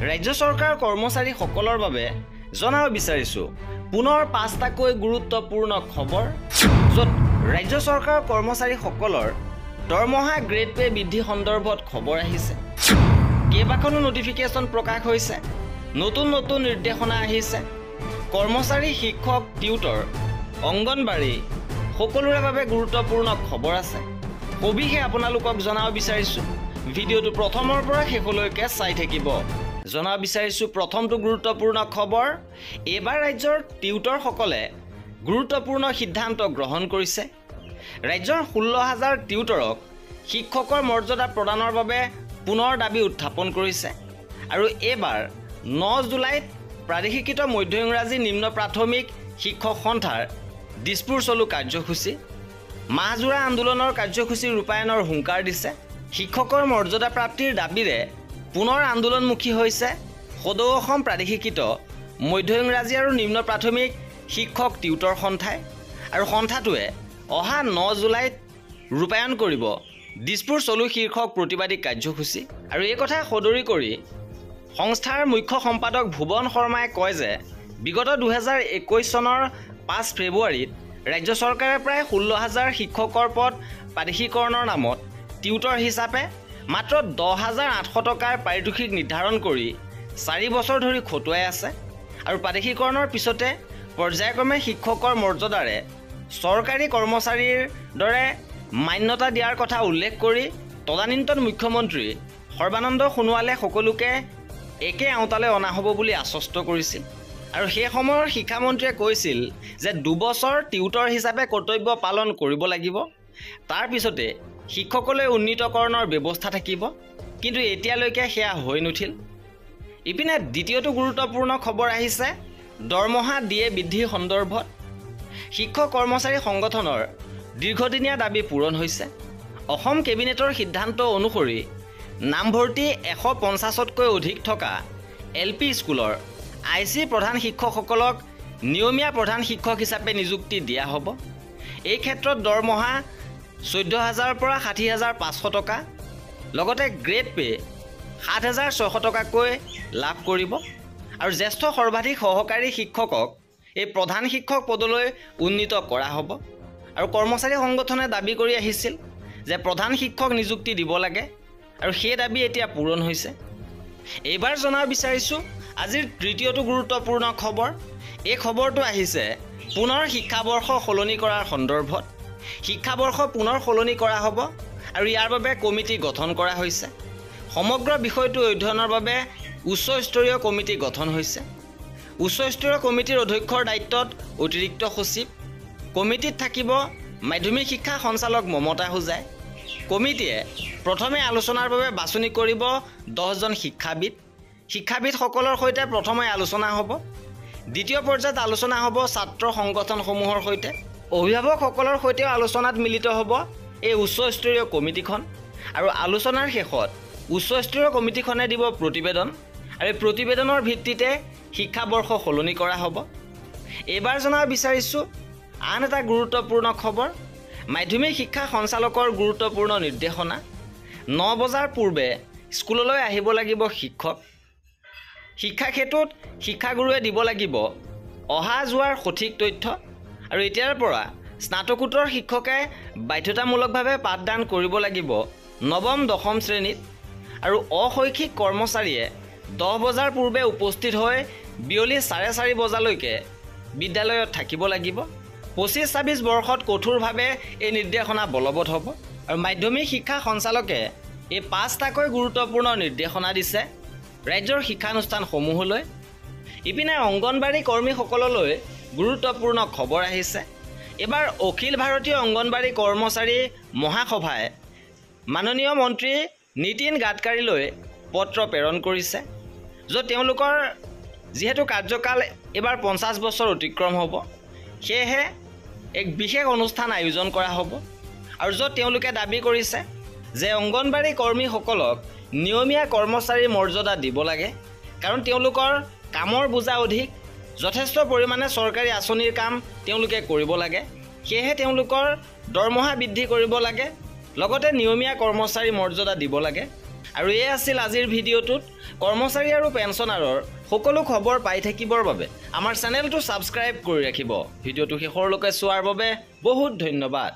ৰাজ্য চৰকাৰ কৰ্মচাৰীসকলৰ বাবে জনাব বিচাৰিছোঁ পুনৰ 5টাকৈ গুৰুত্বপূৰ্ণ খবৰ য'ত ৰাজ্য চৰকাৰ কৰ্মচাৰীসকলৰ দৰমহা গ্ৰেড পে বৃদ্ধি সন্দৰ্ভত খবৰ আহিছে কেইবাখনো নটিফিকেশ্যন প্ৰকাশ হৈছে নতুন নতুন নিৰ্দেশনা আহিছে কৰ্মচাৰী শিক্ষক টিউটৰ অংগনবাড়ী সকলোৰে বাবে গুৰুত্বপূৰ্ণ খবৰ আছে সবিশেষ আপোনালোকক জনাব বিচাৰিছোঁ ভিডিঅ'টো প্ৰথমৰ পৰা শেষলৈকে চাই থাকিব জনাব বিচাৰিছোঁ প্ৰথমটো গুৰুত্বপূৰ্ণ খবৰ এবাৰ ৰাজ্যৰ টিউটৰসকলে গুৰুত্বপূৰ্ণ সিদ্ধান্ত গ্ৰহণ কৰিছে ৰাজ্যৰ 16,000 টিউটৰক শিক্ষকৰ মৰ্যাদা প্ৰদানৰ বাবে পুনৰ দাবী উত্থাপন কৰিছে আৰু এবাৰ 9 জুলাইত প্ৰাদেশিকৃত মধ্য ইংৰাজী নিম্ন প্ৰাথমিক শিক্ষক সন্থাৰ দিছপুৰ চলো কাৰ্যসূচী মাহজোৰা আন্দোলনৰ কাৰ্যসূচী ৰূপায়ণৰ হুংকাৰ দিছে শিক্ষকৰ মৰ্যাদা প্ৰাপ্তিৰ দাবীৰে পুনৰ আন্দোলনমুখী হৈছে সদৌ অসম প্ৰাদেশিকৃত মধ্য ইংৰাজী আৰু নিম্ন প্ৰাথমিক শিক্ষক টিউটৰ সন্থাই আৰু সন্থাটোৱে অহা 9 জুলাইত ৰূপায়ণ কৰিব দিছপুৰ চলো শীৰ্ষক প্ৰতিবাদী কাৰ্যসূচী আৰু এই কথা সদৰি কৰি সংস্থাৰ মুখ্য সম্পাদক ভুৱন শৰ্মাই কয় যে বিগত 2021 চনৰ 5 ফেব্ৰুৱাৰীত ৰাজ্য চৰকাৰে প্ৰায় 16,000 শিক্ষকৰ পদ প্ৰাদেশিকৰণৰ নামত টিউটৰ হিচাপে মাত্ৰ 10,800 টকাৰ পাৰিতোষিক নিৰ্ধাৰণ কৰি 4 বছৰ ধৰি খটুৱাই আছে আৰু প্ৰাদেশিকৰণৰ পিছতে পৰ্যায়ক্ৰমে শিক্ষকৰ মৰ্যাদাৰে চৰকাৰী কৰ্মচাৰীৰ দৰে মান্যতা দিয়াৰ কথা উল্লেখ কৰি তদানীন্তন মুখ্যমন্ত্ৰী সৰ্বানন্দ সোণোৱালে সকলোকে একে আওতালৈ অনা হ'ব বুলি আশ্বস্ত কৰিছিল আৰু সেই সময়ৰ শিক্ষামন্ত্ৰীয়ে কৈছিল যে 2 বছৰ টিউটৰ হিচাপে কৰ্তব্য পালন কৰিব লাগিব তাৰ পিছতে শিক্ষকলৈ উন্নীতকৰণৰ ব্যৱস্থা থাকিব কিন্তু এতিয়ালৈকে সেয়া হৈ নুঠিল ইপিনে দ্বিতীয়টো গুৰুত্বপূৰ্ণ খবৰ আহিছে দৰমহা দিয়ে বৃদ্ধি সন্দৰ্ভত শিক্ষক কৰ্মচাৰী সংগঠনৰ দীৰ্ঘদিনীয়া দাবী পূৰণ হৈছে অসম কেবিনেটৰ সিদ্ধান্ত অনুসৰি নামভৰ্তি 150তকৈ অধিক থকা LP স্কুলৰ IC প্ৰধান শিক্ষকসকলক নিয়মীয়া প্ৰধান শিক্ষক হিচাপে নিযুক্তি দিয়া হ'ব এই ক্ষেত্ৰত দৰমহা 14,000 পৰা 60,500 টকা লগতে গ্ৰেড পে 7,600 টকাকৈ লাভ কৰিব আৰু জ্যেষ্ঠ সৰ্বাধিক সহকাৰী শিক্ষকক এই প্ৰধান শিক্ষক পদলৈ উন্নীত কৰা হ'ব আৰু কৰ্মচাৰী সংগঠনে দাবী কৰি আহিছিল যে প্ৰধান শিক্ষক নিযুক্তি দিব লাগে আৰু সেই দাবী এতিয়া পূৰণ হৈছে এইবাৰ জনাব বিচাৰিছোঁ আজিৰ তৃতীয়টো গুৰুত্বপূৰ্ণ খবৰ এই খবৰটো আহিছে পুনৰ শিক্ষাবৰ্ষ সলনি কৰাৰ সন্দৰ্ভত শিক্ষাবৰ্ষ পুনৰ সলনি কৰা হ'ব আৰু ইয়াৰ বাবে কমিটি গঠন কৰা হৈছে সমগ্ৰ বিষয়টো অধ্যয়নৰ বাবে উচ্চস্তৰীয় কমিটি গঠন হৈছে উচ্চস্তৰীয় কমিটিৰ অধ্যক্ষৰ দায়িত্বত অতিৰিক্ত সচিব কমিটিত থাকিব মাধ্যমিক শিক্ষা সঞ্চালক মমতা হোজাই কমিটিয়ে প্ৰথমে আলোচনাৰ বাবে বাছনি কৰিব 10জন শিক্ষাবিদসকলৰ সৈতে প্ৰথমে আলোচনা হ'ব দ্বিতীয় পৰ্যায়ত আলোচনা হ'ব ছাত্ৰ সংগঠনসমূহৰ সৈতে অভিভাৱকসকলৰ সৈতেও আলোচনাত মিলিত হ'ব এই উচ্চস্তৰীয় কমিটিখন আৰু আলোচনাৰ শেষত উচ্চস্তৰীয় কমিটিখনে দিব প্ৰতিবেদন আৰু প্ৰতিবেদনৰ ভিত্তিতে শিক্ষাবৰ্ষ সলনি কৰা হ'ব এইবাৰ জনাব বিচাৰিছোঁ আন এটা গুৰুত্বপূৰ্ণ খবৰ মাধ্যমিক শিক্ষা সঞ্চালকৰ গুৰুত্বপূৰ্ণ নিৰ্দেশনা 9 বজাৰ পূৰ্বে স্কুললৈ আহিব লাগিব শিক্ষা ক্ষেত্ৰত শিক্ষাগুৰুৱে দিব লাগিব অহা যোৱাৰ সঠিক তথ্য আৰু এতিয়াৰ পৰা স্নাতকোত্তৰ শিক্ষকে বাধ্যতামূলকভাৱে পাঠদান কৰিব লাগিব 9ম-10ম শ্ৰেণীত আৰু অশৈক্ষিক কৰ্মচাৰীয়ে 10 বজাৰ পূৰ্বে উপস্থিত হৈ বিয়লি 4:30 বজালৈকে বিদ্যালয়ত থাকিব লাগিব 25-26 বৰ্ষত কঠোৰভাৱে এই নিৰ্দেশনা বলবৎ হ'ব আৰু মাধ্যমিক শিক্ষা সঞ্চালকে এই 5টাকৈ গুৰুত্বপূৰ্ণ নিৰ্দেশনা দিছে ৰাজ্যৰ শিক্ষানুষ্ঠানসমূহলৈ ইপিনে অংগনবাড়ী কৰ্মীসকললৈ গুৰুত্বপূৰ্ণ খবৰ আহিছে এবাৰ অখিল ভাৰতীয় অংগনবাড়ী কৰ্মচাৰী মহাসভাই মাননীয় মন্ত্ৰী নীতিন গাডকাৰীলৈ পত্ৰ প্ৰেৰণ কৰিছে য'ত তেওঁলোকৰ যিহেতু কাৰ্যকাল এবাৰ 50 বছৰ অতিক্ৰম হ'ব সেয়েহে এক বিশেষ অনুষ্ঠান আয়োজন কৰা হ'ব আৰু য'ত তেওঁলোকে দাবী কৰিছে যে অংগনবাড়ী কৰ্মীসকলক নিয়মীয়া কৰ্মচাৰীৰ মৰ্যাদা দিব লাগে কাৰণ তেওঁলোকৰ কামৰ বোজা অধিক যথেষ্ট পৰিমাণে চৰকাৰী আঁচনিৰ কাম তেওঁলোকে কৰিব লাগে সেয়েহে তেওঁলোকৰ দৰমহা বৃদ্ধি কৰিব লাগে লগতে নিয়মীয়া কৰ্মচাৰী মৰ্যাদা দিব লাগে আৰু এই আছিল আজিৰ ভিডিঅ'টোত কৰ্মচাৰী আৰু পেঞ্চনাৰৰ সকলো খবৰ পাই থাকিবৰ বাবে আমাৰ চেনেলটো ছাবস্ক্ৰাইব কৰি ৰাখিব। ভিডিঅ'টো শেষৰলৈকে চোৱাৰ বাবে বহুত ধন্যবাদ।